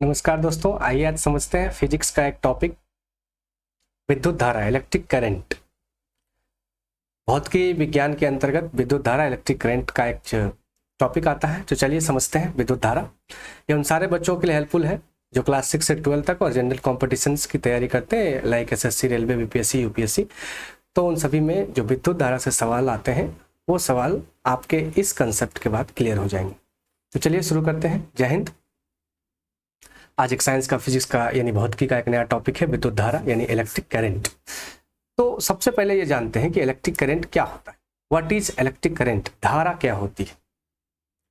नमस्कार दोस्तों, आइए आज समझते हैं फिजिक्स का एक टॉपिक, विद्युत धारा, इलेक्ट्रिक करंट। भौतिकी विज्ञान के अंतर्गत विद्युत धारा, इलेक्ट्रिक करंट का एक टॉपिक आता है। तो चलिए समझते हैं विद्युत धारा। ये उन सारे बच्चों के लिए हेल्पफुल है जो क्लास 6 से 12 तक और जनरल कॉम्पिटिशन्स की तैयारी करते हैं, like SSC, railway, BPSC, UPSC. तो उन सभी में जो विद्युत धारा से सवाल आते हैं वो सवाल आपके इस कंसेप्ट के बाद क्लियर हो जाएंगे। तो चलिए शुरू करते हैं। जय हिंद। आज एक साइंस का, फिजिक्स का यानी भौतिकी का एक नया टॉपिक है, विद्युत धारा यानी इलेक्ट्रिक करंट। तो सबसे पहले ये जानते हैं कि इलेक्ट्रिक करंट क्या होता है। What is electric current? धारा क्या होती है?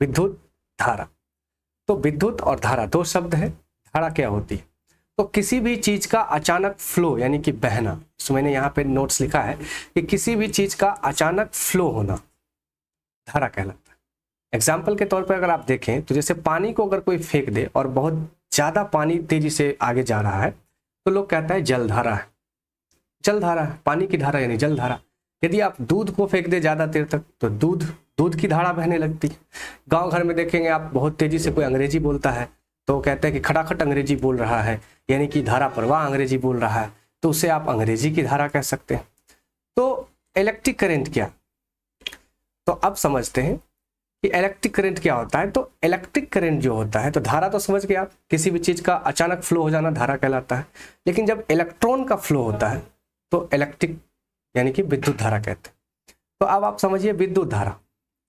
विद्युत धारा। तो विद्युत और धारा दो शब्द है। धारा क्या होती है? तो किसी भी चीज का अचानक फ्लो यानी कि बहना। तो मैंने यहाँ पे नोट्स लिखा है कि किसी भी चीज का अचानक फ्लो होना धारा कहलाता है। एग्जाम्पल के तौर पर अगर आप देखें तो जैसे पानी को अगर कोई फेंक दे और बहुत ज्यादा पानी तेजी से आगे जा रहा है तो लोग कहता है जलधारा है। जलधारा है, पानी की धारा यानी जलधारा। यदि आप दूध को फेंक दे ज्यादा देर तक तो दूध की धारा बहने लगती है। गांव घर में देखेंगे आप, बहुत तेजी से कोई अंग्रेजी बोलता है तो कहते हैं कि खटाखट अंग्रेजी बोल रहा है, यानी कि धारा प्रवाह अंग्रेजी बोल रहा है, तो उसे आप अंग्रेजी की धारा कह सकते हैं। तो इलेक्ट्रिक करंट क्या? तो अब समझते हैं कि इलेक्ट्रिक करंट क्या होता है। तो इलेक्ट्रिक करंट जो होता है, तो धारा तो समझ गए आप, किसी भी चीज का अचानक फ्लो हो जाना धारा कहलाता है। लेकिन जब इलेक्ट्रॉन का फ्लो होता है तो इलेक्ट्रिक यानी कि विद्युत धारा कहते हैं। तो अब आप समझिए विद्युत धारा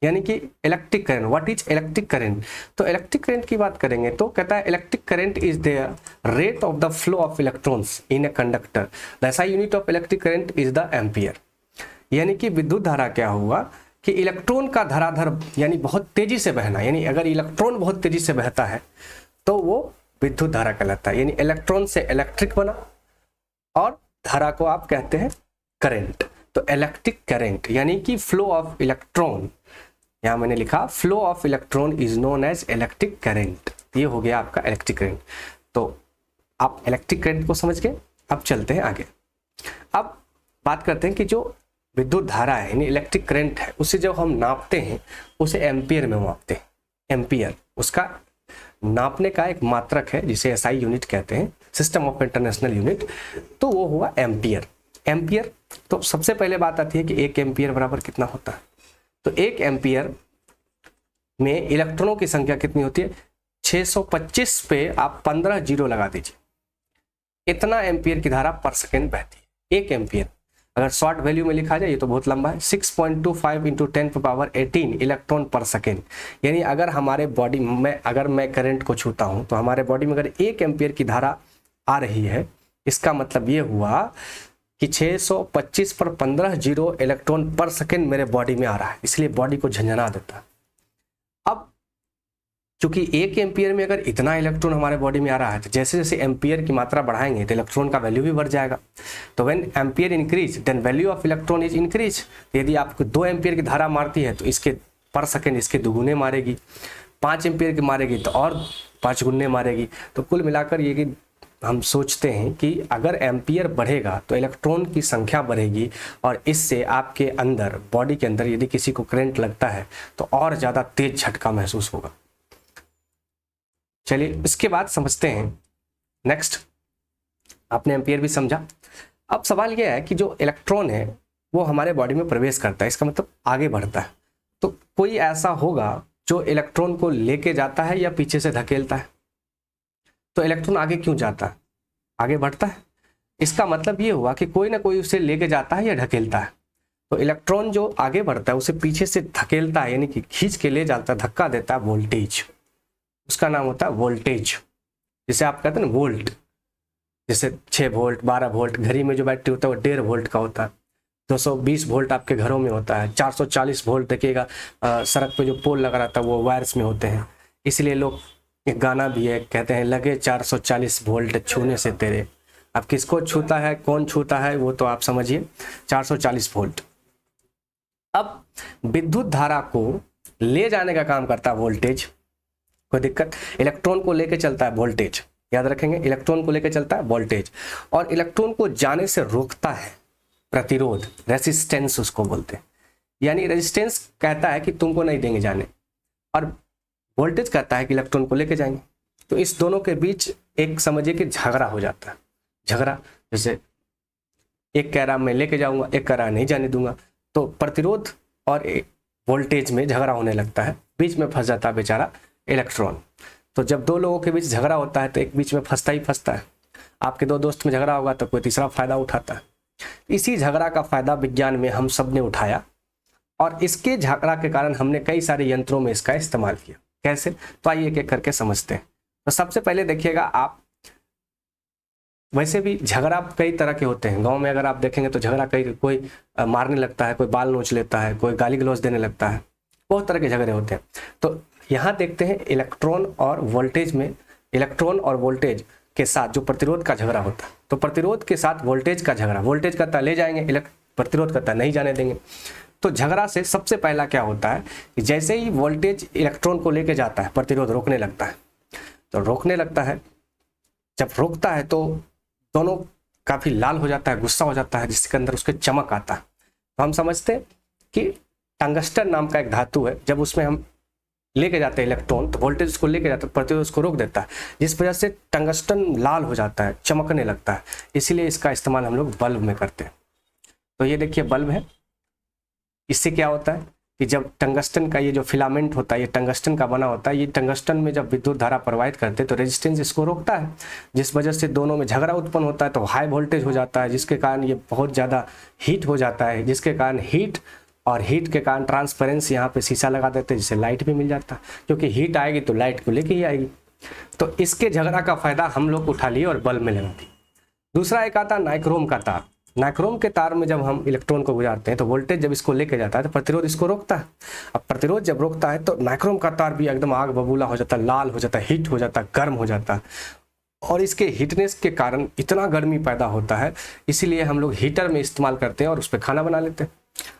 यानी कि electric current. What is electric current? तो इलेक्ट्रिक करंट की बात करेंगे तो कहता है electric current is the rate of the flow of electrons in a conductor. The SI unit of electric current is the ampere. यानी कि विद्युत धारा क्या हुआ कि इलेक्ट्रॉन का धराधर यानी बहुत तेजी से बहना, यानी अगर इलेक्ट्रॉन बहुत तेजी से बहता है तो वो विद्युत धारा कहलाता है। यानी इलेक्ट्रॉन से इलेक्ट्रिक बना और धारा को आप कहते हैं करंट। तो इलेक्ट्रिक करंट यानी कि फ्लो ऑफ इलेक्ट्रॉन, यहां मैंने लिखा flow of electron is known as electric current. ये हो गया आपका इलेक्ट्रिक करंट। तो आप इलेक्ट्रिक करंट को समझ गए। अब चलते हैं आगे। अब बात करते हैं कि जो विद्युत धारा है यानी इलेक्ट्रिक करंट है, उसे जब हम नापते हैं उसे एम्पियर में मापते हैं। एम्पियर उसका नापने का एक मात्रक है जिसे SI यूनिट कहते हैं, सिस्टम ऑफ इंटरनेशनल यूनिट। तो वो हुआ एम्पियर। एम्पियर तो सबसे पहले बात आती है कि 1 एम्पियर बराबर कितना होता है। तो 1 एम्पियर में इलेक्ट्रॉनों की संख्या कितनी होती है? 625 पे आप 15 जीरो लगा दीजिए। इतना एम्पियर की धारा पर सेकेंड बहती है। 1 एम्पियर अगर शॉर्ट वैल्यू में लिखा जाए, ये तो बहुत लंबा है, 6.25 × 10⁻18 इलेक्ट्रॉन पर सेकेंड। यानी अगर हमारे बॉडी में, अगर मैं करंट को छूता हूं तो हमारे बॉडी में अगर 1 एम्पियर की धारा आ रही है, इसका मतलब ये हुआ कि 625 पर 15 जीरो इलेक्ट्रॉन पर सेकेंड मेरे बॉडी में आ रहा है, इसलिए बॉडी को झंझना देता है। अब क्योंकि 1 एम्पियर में अगर इतना इलेक्ट्रॉन हमारे बॉडी में आ रहा है तो जैसे जैसे एम्पियर की मात्रा बढ़ाएंगे तो इलेक्ट्रॉन का वैल्यू भी बढ़ जाएगा। तो when ampere increase then value of electron is increase. यदि आपको 2 एम्पियर की धारा मारती है तो इसके पर सेकेंड इसके दुगुने मारेगी, 5 एम्पियर की मारेगी तो और 5 गुने मारेगी। तो कुल मिलाकर ये कि हम सोचते हैं कि अगर एम्पियर बढ़ेगा तो इलेक्ट्रॉन की संख्या बढ़ेगी और इससे आपके अंदर, बॉडी के अंदर यदि किसी को करंट लगता है तो और ज़्यादा तेज झटका महसूस होगा। चलिए इसके बाद समझते हैं नेक्स्ट। आपने एम्पियर भी समझा। अब सवाल यह है कि जो इलेक्ट्रॉन है वो हमारे बॉडी में प्रवेश करता है, इसका मतलब आगे बढ़ता है। तो कोई ऐसा होगा जो इलेक्ट्रॉन को लेके जाता है या पीछे से धकेलता है? तो इलेक्ट्रॉन आगे क्यों जाता है? आगे बढ़ता है। इसका मतलब ये हुआ कि कोई ना कोई उसे लेके जाता है या ढकेलता है। तो इलेक्ट्रॉन जो आगे बढ़ता है उसे पीछे से धकेलता है, यानी कि खींच के ले जाता है, धक्का देता है वोल्टेज। उसका नाम होता है वोल्टेज, जिसे आप कहते हैं ना वोल्ट। जैसे 6 वोल्ट, 12 वोल्ट, घड़ी में जो बैटरी होता है वो 1.5 वोल्ट का होता है। 220 वोल्ट आपके घरों में होता है। 440 वोल्ट देखिएगा सड़क पे जो पोल लगा रहता है वो वायर्स में होते हैं। इसलिए लोग, एक गाना भी है, कहते हैं लगे 440 वोल्ट छूने से तेरे। अब किसको छूता है, कौन छूता है, वो तो आप समझिए। 440 वोल्ट। अब विद्युत धारा को ले जाने का काम करता है वोल्टेज। कोई दिक्कत? इलेक्ट्रॉन को लेके चलता है वोल्टेज, याद रखेंगे, इलेक्ट्रॉन को लेके चलता है वोल्टेज। और इलेक्ट्रॉन को जाने से रोकता है प्रतिरोध, रेसिस्टेंस उसको बोलते हैं। यानी रेजिस्टेंस कहता है कि तुमको नहीं देंगे जाने, और वोल्टेज कहता है कि इलेक्ट्रॉन को लेके जाएंगे। तो इस दोनों के बीच एक समझिए कि झगड़ा हो जाता है। झगड़ा जैसे एक कह रहा मैं लेके जाऊंगा, एक कह रहा नहीं जाने दूंगा, तो प्रतिरोध और वोल्टेज में झगड़ा होने लगता है, बीच में फंस जाता है बेचारा इलेक्ट्रॉन। तो जब दो लोगों के बीच झगड़ा होता है तो एक बीच में फंसता ही फंसता है। आपके दो दोस्त में झगड़ा होगा तो कोई तीसरा फायदा उठाता है। इसी झगड़ा का फायदा विज्ञान में हम सब ने उठाया और इसके झगड़ा के कारण हमने कई सारे यंत्रों में इसका इस्तेमाल किया। कैसे? तो आइए एक एक करके समझते हैं। तो सबसे पहले देखिएगा आप, वैसे भी झगड़ा कई तरह के होते हैं। गांव में अगर आप देखेंगे तो झगड़ा कोई मारने लगता है, कोई बाल नोच लेता है, कोई गाली गलौज देने लगता है, बहुत तरह के झगड़े होते हैं। तो यहाँ देखते हैं इलेक्ट्रॉन और वोल्टेज में, इलेक्ट्रॉन और वोल्टेज के साथ जो प्रतिरोध का झगड़ा होता है, तो प्रतिरोध के साथ वोल्टेज का झगड़ा, वोल्टेज कहता ले जाएंगे, प्रतिरोध कहता नहीं जाने देंगे। तो झगड़ा से सबसे पहला क्या होता है कि जैसे ही वोल्टेज इलेक्ट्रॉन को लेके जाता है, प्रतिरोध रोकने लगता है। तो रोकने लगता है, जब रोकता है तो दोनों काफ़ी लाल हो जाता है, गुस्सा हो जाता है, जिसके अंदर उसके चमक आता है। तो हम समझते हैं कि टंगस्टन नाम का एक धातु है, जब उसमें हम लेके जाते हैं इलेक्ट्रॉन तो वोल्टेज उसको लेके जाता है, प्रतिरोध उसको रोक देता है, जिस वजह से टंगस्टन लाल हो जाता है, चमकने लगता है। इसीलिए इसका इस्तेमाल हम लोग बल्ब में करते हैं। तो ये देखिए बल्ब है, इससे क्या होता है कि जब टंगस्टन का ये जो फिलामेंट होता है, ये टंगस्टन का बना होता है, ये टंगस्टन में जब विद्युत धारा प्रवाहित करते हैं तो रेजिस्टेंस इसको रोकता है, जिस वजह से दोनों में झगड़ा उत्पन्न होता है। तो हाई वोल्टेज हो जाता है, जिसके कारण ये बहुत ज़्यादा हीट हो जाता है, जिसके कारण हीट के कारण ट्रांसपेरेंसी, यहाँ पे शीशा लगा देते हैं जिससे लाइट भी मिल जाता है, क्योंकि हीट आएगी तो लाइट को लेके ही आएगी। तो इसके झगड़ा का फायदा हम लोग उठा लिए और बल्ब में लगा दिए। दूसरा एक आता है नाइक्रोम का तार। नाइक्रोम के तार में जब हम इलेक्ट्रॉन को गुजारते हैं तो वोल्टेज जब इसको लेके जाता है तो प्रतिरोध इसको रोकता है। अब प्रतिरोध जब रोकता है तो नाइक्रोम का तार भी एकदम आग बबूला हो जाता है, लाल हो जाता है, हीट हो जाता है, गर्म हो जाता है, और इसके हीटनेस के कारण इतना गर्मी पैदा होता है, इसीलिए हम लोग हीटर में इस्तेमाल करते हैं और उस पर खाना बना लेते हैं।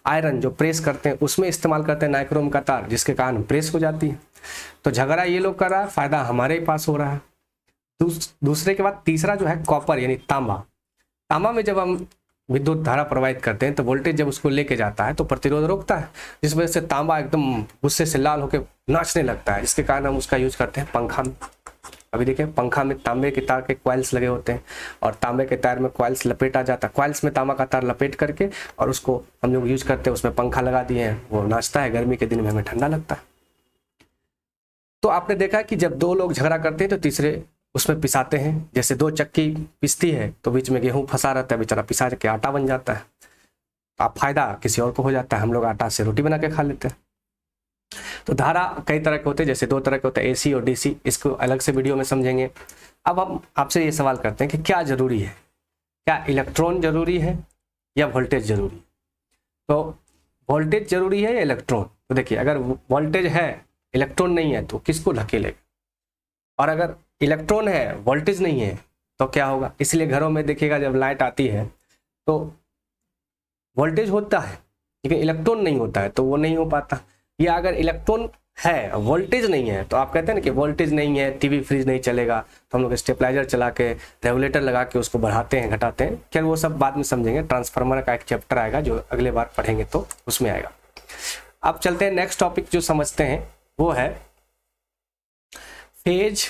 आयरन जो प्रेस करते हैं उसमें इस्तेमाल करते हैं नाइक्रोम का तार, जिसके कारण प्रेस हो जाती है। तो झगड़ा ये लोग कर रहा है, फायदा हमारे पास हो रहा है। दूसरे के बाद तीसरा जो है कॉपर यानी तांबा। तांबा में जब हम विद्युत धारा प्रवाहित करते हैं तो वोल्टेज जब उसको लेके जाता है तो प्रतिरोध रोकता है, जिस वजह से तांबा एकदम गुस्से से लाल होकर नाचने लगता है, जिसके कारण हम उसका यूज करते हैं पंखा में। अभी देखिए पंखा में तांबे के तार के कॉइल्स लगे होते हैं और तांबे के तार में कॉइल्स लपेटा जाता है, कॉइल्स में तांबा का तार लपेट करके और उसको हम लोग यूज करते हैं। उसमें पंखा लगा दिए हैं, वो नाचता है, गर्मी के दिन में हमें ठंडा लगता है। तो आपने देखा कि जब दो लोग झगड़ा करते हैं तो तीसरे उसमें पिसाते हैं। जैसे दो चक्की पिसती है तो बीच में गेहूं फंसा रहता है, बेचारा पिसा के आटा बन जाता है। अब फायदा किसी और को हो जाता है, हम लोग आटा से रोटी बना के खा लेते हैं। तो धारा कई तरह के होते हैं, जैसे दो तरह के होते हैं, एसी और डीसी, इसको अलग से वीडियो में समझेंगे। अब हम आपसे ये सवाल करते हैं कि क्या जरूरी है, क्या इलेक्ट्रॉन जरूरी है या वोल्टेज जरूरी है? तो वोल्टेज जरूरी है या इलेक्ट्रॉन? तो देखिए अगर वोल्टेज है इलेक्ट्रॉन नहीं है तो किसको धकेलेगा, और अगर इलेक्ट्रॉन है वोल्टेज नहीं है तो क्या होगा? इसलिए घरों में देखिएगा जब लाइट आती है तो वोल्टेज होता है लेकिन इलेक्ट्रॉन नहीं होता है, तो वो नहीं हो पाता। या अगर इलेक्ट्रॉन है वोल्टेज नहीं है तो आप कहते हैं ना कि वोल्टेज नहीं है टीवी फ्रिज नहीं चलेगा, तो हम लोग स्टेबलाइजर चला के रेगुलेटर लगा के उसको बढ़ाते हैं घटाते हैं। खैर वो सब बाद में समझेंगे, ट्रांसफार्मर का एक चैप्टर आएगा जो अगले बार पढ़ेंगे तो उसमें आएगा। अब चलते हैं नेक्स्ट टॉपिक जो समझते हैं, वो है फेज,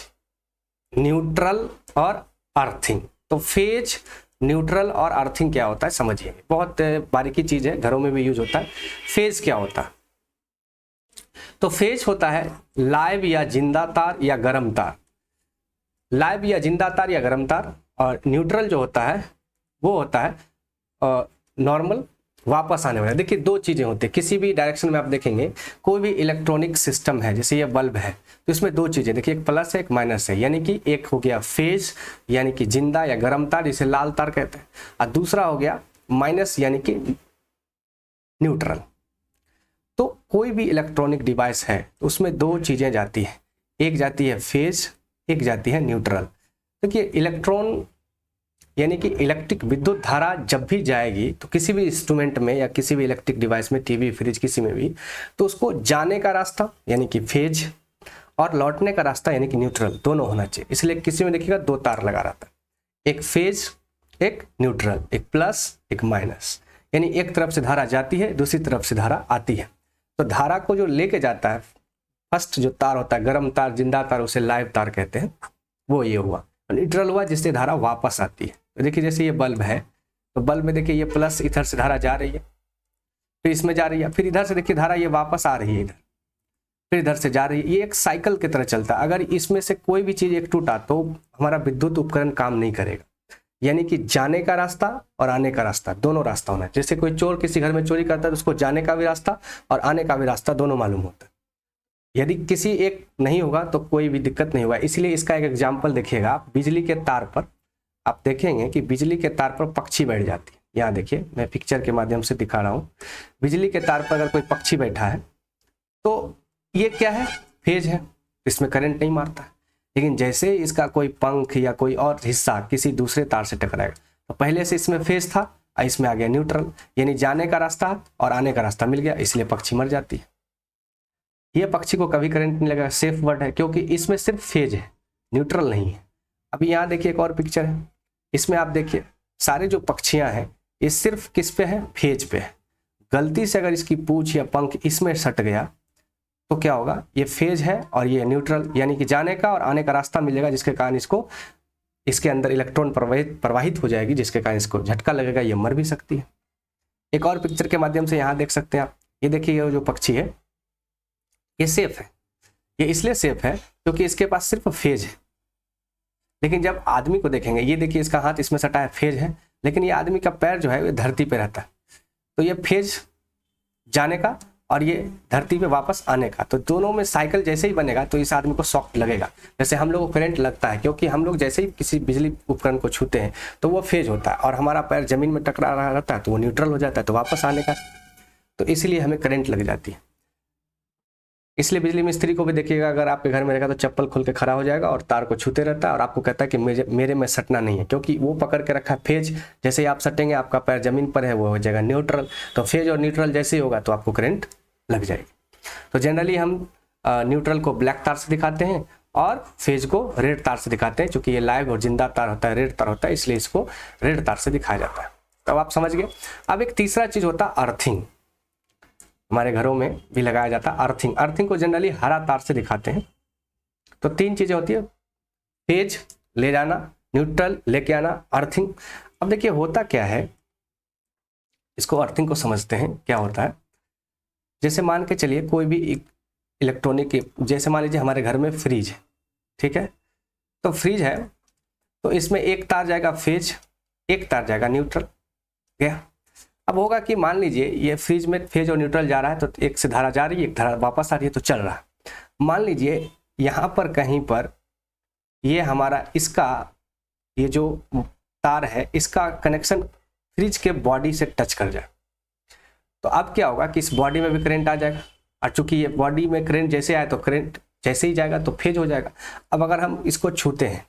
न्यूट्रल और अर्थिंग। तो फेज, न्यूट्रल और अर्थिंग क्या होता है समझिए, बहुत बारीकी चीज है, घरों में भी यूज होता है। फेज क्या होता है? तो फेज होता है लाइव या जिंदा तार या गर्म तार, लाइव या जिंदा तार या गर्म तार। और न्यूट्रल जो होता है वो होता है नॉर्मल वापस आने वाला। देखिए दो चीजें होती है, किसी भी डायरेक्शन में आप देखेंगे कोई भी इलेक्ट्रॉनिक सिस्टम है, जैसे ये बल्ब है तो इसमें दो चीजें देखिए, एक प्लस है एक माइनस है, यानी कि एक हो गया फेज यानी कि जिंदा या गर्म तार जिसे लाल तार कहते हैं, और दूसरा हो गया माइनस यानी कि न्यूट्रल। तो कोई भी इलेक्ट्रॉनिक डिवाइस है उसमें दो चीजें जाती है, एक जाती है फेज, एक जाती है न्यूट्रल। देखिए इलेक्ट्रॉन यानी कि इलेक्ट्रिक विद्युत धारा जब भी जाएगी तो किसी भी इंस्ट्रूमेंट में या किसी भी इलेक्ट्रिक डिवाइस में, टीवी फ्रिज किसी में भी, तो उसको जाने का रास्ता यानी कि फेज और लौटने का रास्ता यानी कि न्यूट्रल, दोनों होना चाहिए। इसलिए किसी में देखिएगा दो तार लगा रहता है, एक फेज एक न्यूट्रल, एक प्लस एक माइनस, यानी एक तरफ से धारा जाती है दूसरी तरफ से धारा आती है। तो धारा को जो लेके जाता है फर्स्ट जो तार होता है गर्म तार, जिंदा तार, उसे लाइव तार कहते हैं, वो ये हुआ। न्यूट्रल हुआ जिससे धारा वापस आती है। तो देखिए जैसे ये बल्ब है, तो बल्ब में देखिए ये प्लस इधर से धारा जा रही है, फिर इसमें जा रही है, फिर इधर से देखिए धारा ये वापस आ रही है इधर, फिर इधर से जा रही है। ये एक साइकिल की तरह चलता है। अगर इसमें से कोई भी चीज एक टूटा तो हमारा विद्युत उपकरण काम नहीं करेगा। यानी कि जाने का रास्ता और आने का रास्ता, दोनों रास्ता होना है। जैसे कोई चोर किसी घर में चोरी करता है तो उसको जाने का भी रास्ता और आने का भी रास्ता दोनों मालूम होता है। यदि किसी एक नहीं होगा तो कोई भी दिक्कत नहीं होगा। इसलिए इसका एक एग्जाम्पल देखिएगा आप, बिजली के तार पर आप देखेंगे कि बिजली के तार पर पक्षी बैठ जाती है। यहाँ देखिए मैं पिक्चर के माध्यम से दिखा रहा हूँ। बिजली के तार पर अगर कोई पक्षी बैठा है तो ये क्या है, फेज है, इसमें करंट नहीं मारता है। लेकिन जैसे इसका कोई पंख या कोई और हिस्सा किसी दूसरे तार से टकराएगा तो पहले से इसमें फेज था और इसमें आ गया न्यूट्रल, यानी जाने का रास्ता और आने का रास्ता मिल गया, इसलिए पक्षी मर जाती है। ये पक्षी को कभी करंट नहीं लगेगा, सेफ वर्ड है, क्योंकि इसमें सिर्फ फेज है, न्यूट्रल नहीं है। अभी यहाँ देखिए एक और पिक्चर है, इसमें आप देखिए सारे जो पक्षियाँ हैं ये सिर्फ किस पे है, फेज पे है। गलती से अगर इसकी पूंछ या पंख इसमें सट गया तो क्या होगा, ये फेज है और ये न्यूट्रल, यानी कि जाने का और आने का रास्ता मिलेगा, जिसके कारण इसको इसके अंदर इलेक्ट्रॉन प्रवाहित हो जाएगी, जिसके कारण इसको झटका लगेगा, ये मर भी सकती है। एक और पिक्चर के माध्यम से यहाँ देख सकते हैं आप, ये देखिए ये जो पक्षी है ये सेफ है। ये इसलिए सेफ है क्योंकि इसके पास सिर्फ फेज है। लेकिन जब आदमी को देखेंगे, ये देखिए इसका हाथ इसमें सटा है, फेज है, लेकिन ये आदमी का पैर जो है वो धरती पे रहता है, तो ये फेज जाने का और ये धरती पे वापस आने का, तो दोनों में साइकिल जैसे ही बनेगा तो इस आदमी को शॉक लगेगा। जैसे हम लोग को करंट लगता है क्योंकि हम लोग जैसे ही किसी बिजली उपकरण को छूते हैं तो वो फेज होता है और हमारा पैर जमीन में टकरा रहा रहता है तो वो न्यूट्रल हो जाता है, तो वापस आने का, तो इसलिए हमें करंट लग जाती है। इसलिए बिजली मिस्त्री को भी देखिएगा, अगर आपके घर में रहेगा तो चप्पल खोल के खड़ा हो जाएगा और तार को छूते रहता है और आपको कहता है कि मेरे में सटना नहीं है, क्योंकि वो पकड़ के रखा है फेज। जैसे ही आप सटेंगे आपका पैर जमीन पर है, वो हो जाएगा न्यूट्रल, तो फेज और न्यूट्रल जैसे ही होगा तो आपको करंट लग जाएगी। तो जनरली हम न्यूट्रल को ब्लैक तार से दिखाते हैं और फेज को रेड तार से दिखाते हैं। चूंकि ये लाइव और जिंदा तार होता है, रेड तार होता है, इसलिए इसको रेड तार से दिखाया जाता है। तो आप समझ गए। अब एक तीसरा चीज होता है अर्थिंग, हमारे घरों में भी लगाया जाता है अर्थिंग। अर्थिंग को जनरली हरा तार से दिखाते हैं। तो तीन चीजें होती है, फेज ले जाना, न्यूट्रल लेके आना, अर्थिंग। अब देखिए होता क्या है, इसको अर्थिंग को समझते हैं क्या होता है। जैसे मान के चलिए कोई भी इलेक्ट्रॉनिक, जैसे मान लीजिए हमारे घर में फ्रिज है, ठीक है, तो फ्रिज है तो इसमें एक तार जाएगा फेज, एक तार जाएगा न्यूट्रल, गया। अब होगा कि मान लीजिए ये फ्रिज में फेज और न्यूट्रल जा रहा है, तो एक से धारा जा रही है, एक धारा वापस आ रही है, तो चल रहा है। मान लीजिए यहाँ पर कहीं पर ये हमारा इसका ये जो तार है इसका कनेक्शन फ्रिज के बॉडी से टच कर जाए, तो अब क्या होगा कि इस बॉडी में भी करंट आ जाएगा। और चूंकि ये बॉडी में करंट जैसे आए तो करंट जैसे ही जाएगा तो फेज हो जाएगा। अब अगर हम इसको छूते हैं,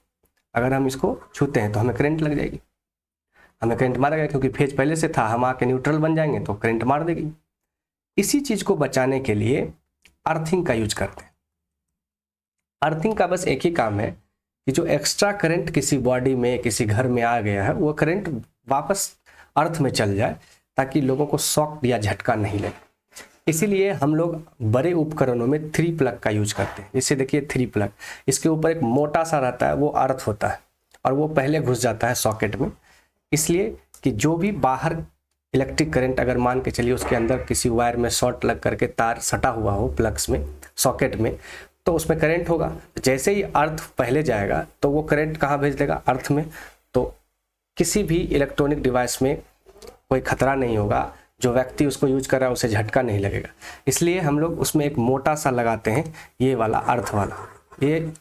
तो हमें करंट लग जाएगी, हमें करंट मारेगा, क्योंकि फेज पहले से था, हम आके न्यूट्रल बन जाएंगे तो करंट मार देगी। इसी चीज को बचाने के लिए अर्थिंग का यूज करते हैं। अर्थिंग का बस एक ही काम है कि जो एक्स्ट्रा करंट किसी बॉडी में, किसी घर में आ गया है, वो करंट वापस अर्थ में चल जाए, ताकि लोगों को शॉक या झटका नहीं लगे। इसीलिए हम लोग बड़े उपकरणों में 3 प्लग का यूज करते हैं। जैसे देखिए 3 प्लग, इसके ऊपर एक मोटा सा रहता है, वो अर्थ होता है और वो पहले घुस जाता है सॉकेट में, इसलिए कि जो भी बाहर इलेक्ट्रिक करंट अगर मान के चलिए उसके अंदर किसी वायर में शॉर्ट लग करके तार सटा हुआ हो प्लग्स में, सॉकेट में, तो उसमें करंट होगा। जैसे ही अर्थ पहले जाएगा तो वो करंट कहाँ भेज देगा, अर्थ में, तो किसी भी इलेक्ट्रॉनिक डिवाइस में कोई खतरा नहीं होगा, जो व्यक्ति उसको यूज कर रहा है उसे झटका नहीं लगेगा। इसलिए हम लोग उसमें एक मोटा सा लगाते हैं, ये वाला अर्थ वाला। ये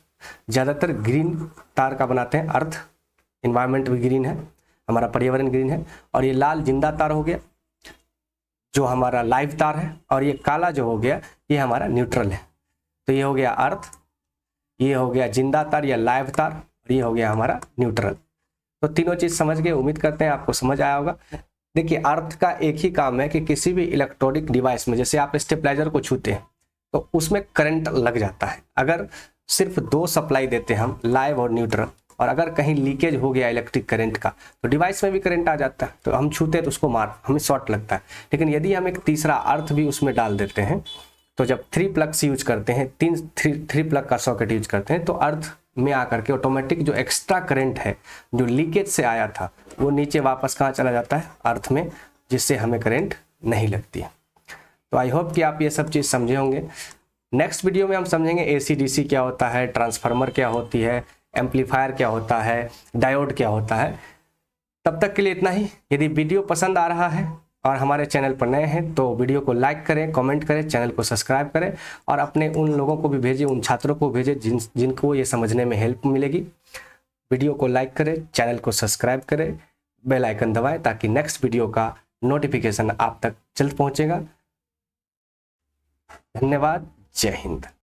ज़्यादातर ग्रीन तार का बनाते हैं, अर्थ, इन्वायरमेंट भी ग्रीन है, हमारा पर्यावरण ग्रीन है। और ये लाल जिंदा तार हो गया जो हमारा लाइव तार है, और ये काला जो हो गया ये हमारा न्यूट्रल है। तो ये हो गया अर्थ, ये हो गया जिंदा तार या लाइव तार, और ये हो गया हमारा न्यूट्रल। तो तीनों चीज समझ गए, उम्मीद करते हैं आपको समझ आया होगा। देखिए अर्थ का एक ही काम है कि किसी भी इलेक्ट्रॉनिक डिवाइस में, जैसे आप स्टेबलाइजर को छूते हैं तो उसमें करंट लग जाता है। अगर सिर्फ 2 सप्लाई देते हैं हम, लाइव और न्यूट्रल, और अगर कहीं लीकेज हो गया इलेक्ट्रिक करंट का तो डिवाइस में भी करंट आ जाता है, तो हम छूते हैं तो उसको हमें शॉर्ट लगता है। लेकिन यदि हम एक तीसरा अर्थ भी उसमें डाल देते हैं तो जब 3 प्लग्स यूज करते हैं, 3 प्लग का सॉकेट यूज करते हैं, तो अर्थ में आकर के ऑटोमेटिक जो एक्स्ट्रा करंट है जो लीकेज से आया था वो नीचे वापस कहाँ चला जाता है, अर्थ में, जिससे हमें करंट नहीं लगती है। तो आई होप कि आप ये सब चीज़ समझे होंगे। नेक्स्ट वीडियो में हम समझेंगे AC DC क्या होता है, ट्रांसफार्मर क्या होती है, एम्पलीफायर क्या होता है, डायोड क्या होता है। तब तक के लिए इतना ही। यदि वीडियो पसंद आ रहा है और हमारे चैनल पर नए हैं तो वीडियो को लाइक करें, कमेंट करें, चैनल को सब्सक्राइब करें और अपने उन लोगों को भी भेजें, उन छात्रों को भेजें जिनको ये समझने में हेल्प मिलेगी। वीडियो को लाइक करें, चैनल को सब्सक्राइब करें, बेल आइकन दबाएं ताकि नेक्स्ट वीडियो का नोटिफिकेशन आप तक जल्द पहुंचेगा। धन्यवाद। जय हिंद।